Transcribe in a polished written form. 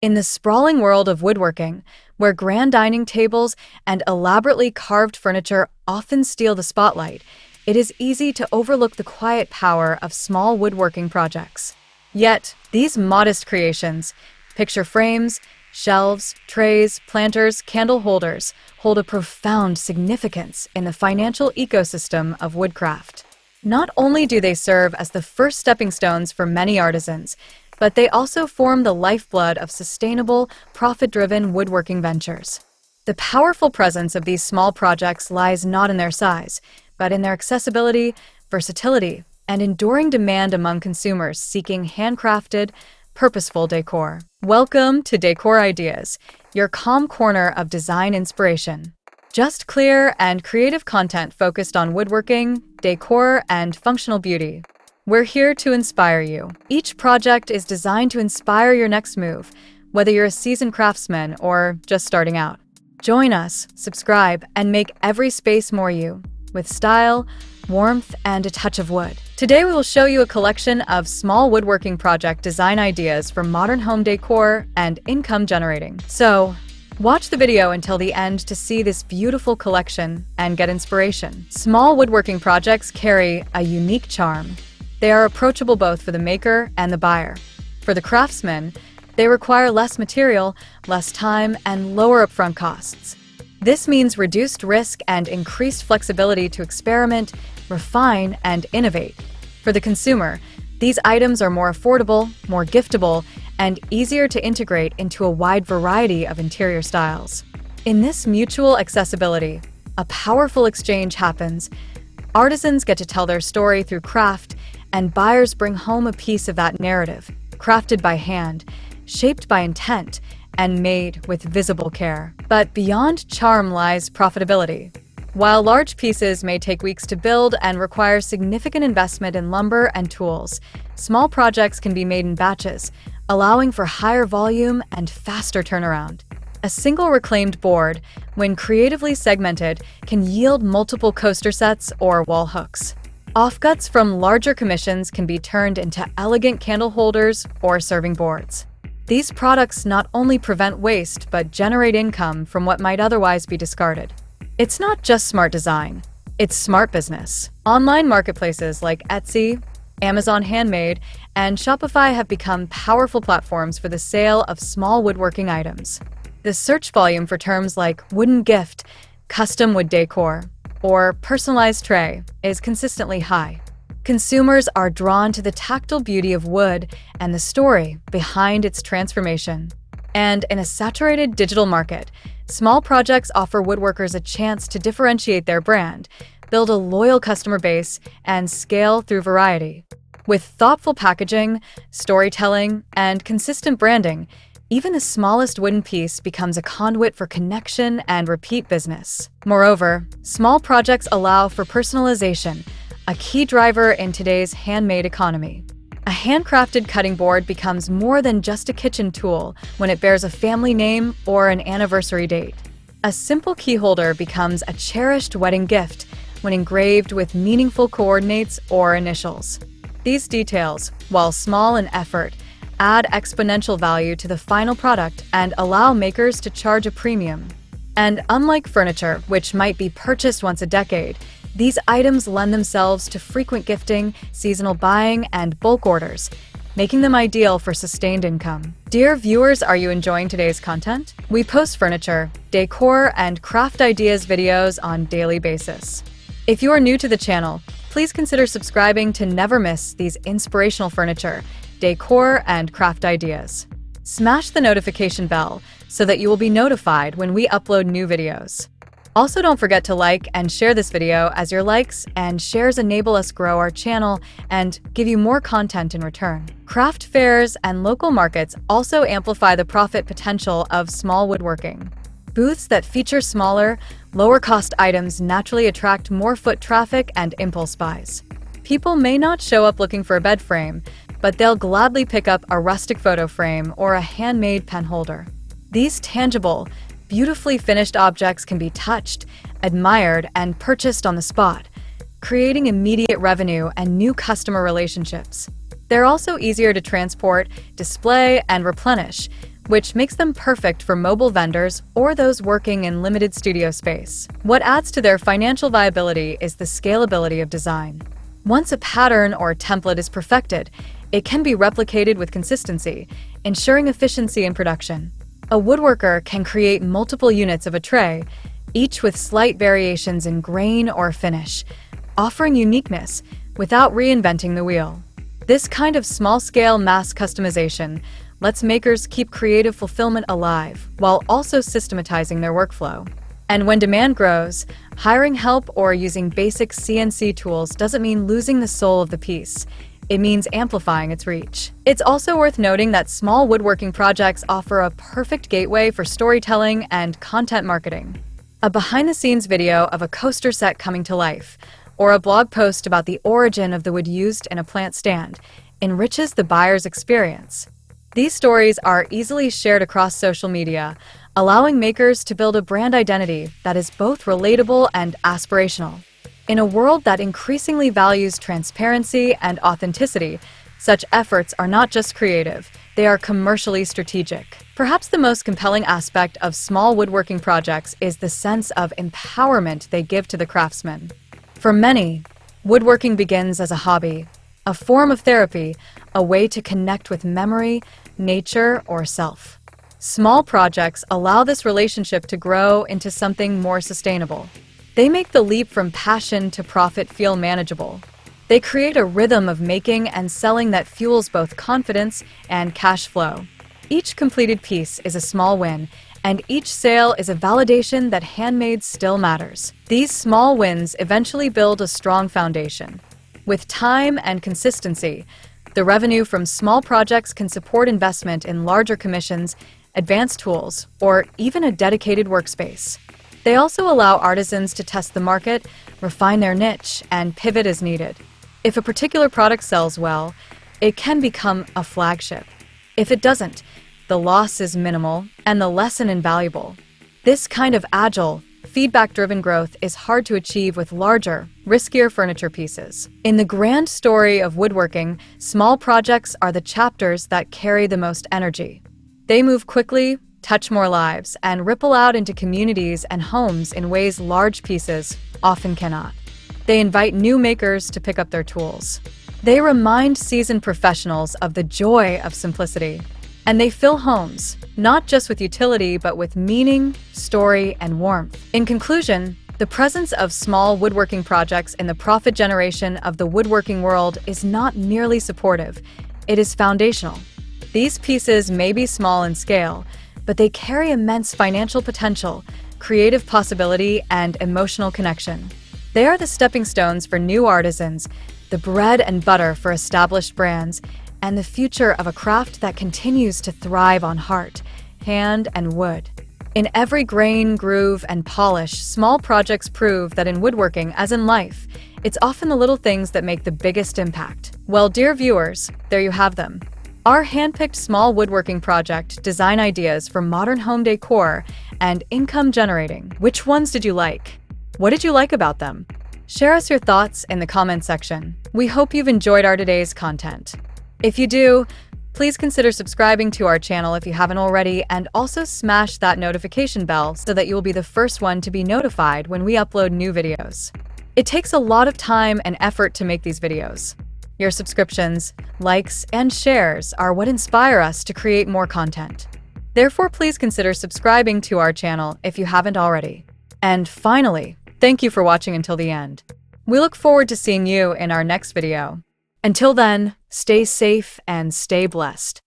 In the sprawling world of woodworking, where grand dining tables and elaborately carved furniture often steal the spotlight, it is easy to overlook the quiet power of small woodworking projects. Yet, these modest creations, picture frames, shelves, trays, planters, candle holders, hold a profound significance in the financial ecosystem of woodcraft. Not only do they serve as the first stepping stones for many artisans, but they also form the lifeblood of sustainable, profit-driven woodworking ventures. The powerful presence of these small projects lies not in their size, but in their accessibility, versatility, and enduring demand among consumers seeking handcrafted, purposeful decor. Welcome to Decor Ideas, your calm corner of design inspiration. Just clear and creative content focused on woodworking, decor, and functional beauty. We're here to inspire you. Each project is designed to inspire your next move, whether you're a seasoned craftsman or just starting out. Join us, subscribe, and make every space more you, with style, warmth, and a touch of wood. Today we will show you a collection of small woodworking project design ideas for modern home decor and income generating. So, watch the video until the end to see this beautiful collection and get inspiration. Small woodworking projects carry a unique charm. They are approachable both for the maker and the buyer. For the craftsman, they require less material, less time, and lower upfront costs. This means reduced risk and increased flexibility to experiment, refine, and innovate. For the consumer, these items are more affordable, more giftable, and easier to integrate into a wide variety of interior styles. In this mutual accessibility, a powerful exchange happens. Artisans get to tell their story through craft, and buyers bring home a piece of that narrative, crafted by hand, shaped by intent, and made with visible care. But beyond charm lies profitability. While large pieces may take weeks to build and require significant investment in lumber and tools, small projects can be made in batches, allowing for higher volume and faster turnaround. A single reclaimed board, when creatively segmented, can yield multiple coaster sets or wall hooks. Offcuts from larger commissions can be turned into elegant candle holders or serving boards. These products not only prevent waste but generate income from what might otherwise be discarded. It's not just smart design, it's smart business. Online marketplaces like Etsy, Amazon Handmade, and Shopify have become powerful platforms for the sale of small woodworking items. The search volume for terms like wooden gift, custom wood decor, or personalized tray is consistently high. Consumers are drawn to the tactile beauty of wood and the story behind its transformation. And in a saturated digital market, small projects offer woodworkers a chance to differentiate their brand, build a loyal customer base, and scale through variety. With thoughtful packaging, storytelling, and consistent branding, even the smallest wooden piece becomes a conduit for connection and repeat business. Moreover, small projects allow for personalization, a key driver in today's handmade economy. A handcrafted cutting board becomes more than just a kitchen tool when it bears a family name or an anniversary date. A simple key holder becomes a cherished wedding gift when engraved with meaningful coordinates or initials. These details, while small in effort, add exponential value to the final product and allow makers to charge a premium. And unlike furniture, which might be purchased once a decade, these items lend themselves to frequent gifting, seasonal buying, and bulk orders, making them ideal for sustained income. Dear viewers, are you enjoying today's content? We post furniture, decor, and craft ideas videos on a daily basis. If you are new to the channel, please consider subscribing to never miss these inspirational furniture, decor, and craft ideas. Smash the notification bell so that you will be notified when we upload new videos. Also, don't forget to like and share this video, as your likes and shares enable us grow our channel and give you more content in return. Craft fairs and local markets also amplify the profit potential of small woodworking. Booths that feature smaller, lower-cost items naturally attract more foot traffic and impulse buys. People may not show up looking for a bed frame, but they'll gladly pick up a rustic photo frame or a handmade pen holder. These tangible, beautifully finished objects can be touched, admired, and purchased on the spot, creating immediate revenue and new customer relationships. They're also easier to transport, display, and replenish, which makes them perfect for mobile vendors or those working in limited studio space. What adds to their financial viability is the scalability of design. Once a pattern or template is perfected, it can be replicated with consistency, ensuring efficiency in production. A woodworker can create multiple units of a tray, each with slight variations in grain or finish, offering uniqueness without reinventing the wheel. This kind of small-scale mass customization lets makers keep creative fulfillment alive while also systematizing their workflow. And when demand grows, hiring help or using basic CNC tools doesn't mean losing the soul of the piece. It means amplifying its reach. It's also worth noting that small woodworking projects offer a perfect gateway for storytelling and content marketing. A behind-the-scenes video of a coaster set coming to life, or a blog post about the origin of the wood used in a plant stand, enriches the buyer's experience. These stories are easily shared across social media, allowing makers to build a brand identity that is both relatable and aspirational. In a world that increasingly values transparency and authenticity, such efforts are not just creative, they are commercially strategic. Perhaps the most compelling aspect of small woodworking projects is the sense of empowerment they give to the craftsman. For many, woodworking begins as a hobby, a form of therapy, a way to connect with memory, nature, or self. Small projects allow this relationship to grow into something more sustainable. They make the leap from passion to profit feel manageable. They create a rhythm of making and selling that fuels both confidence and cash flow. Each completed piece is a small win, and each sale is a validation that handmade still matters. These small wins eventually build a strong foundation. With time and consistency, the revenue from small projects can support investment in larger commissions, advanced tools, or even a dedicated workspace. They also allow artisans to test the market, refine their niche, and pivot as needed. If a particular product sells well, it can become a flagship. If it doesn't, the loss is minimal and the lesson invaluable. This kind of agile, feedback-driven growth is hard to achieve with larger, riskier furniture pieces. In the grand story of woodworking, small projects are the chapters that carry the most energy. They move quickly, touch more lives, and ripple out into communities and homes in ways large pieces often cannot. They invite new makers to pick up their tools. They remind seasoned professionals of the joy of simplicity. And they fill homes, not just with utility, but with meaning, story, and warmth. In conclusion, the presence of small woodworking projects in the profit generation of the woodworking world is not merely supportive, it is foundational. These pieces may be small in scale, but they carry immense financial potential, creative possibility, and emotional connection. They are the stepping stones for new artisans, the bread and butter for established brands, and the future of a craft that continues to thrive on heart, hand, and wood. In every grain, groove, and polish, small projects prove that in woodworking, as in life, it's often the little things that make the biggest impact. Well, dear viewers, there you have them. Our hand-picked small woodworking project design ideas for modern home decor and income generating. Which ones did you like? What did you like about them? Share us your thoughts in the comment section. We hope you've enjoyed our today's content. If you do, please consider subscribing to our channel if you haven't already, and also smash that notification bell so that you will be the first one to be notified when we upload new videos. It takes a lot of time and effort to make these videos. Your subscriptions, likes, and shares are what inspire us to create more content. Therefore, please consider subscribing to our channel if you haven't already. And finally, thank you for watching until the end. We look forward to seeing you in our next video. Until then, stay safe and stay blessed.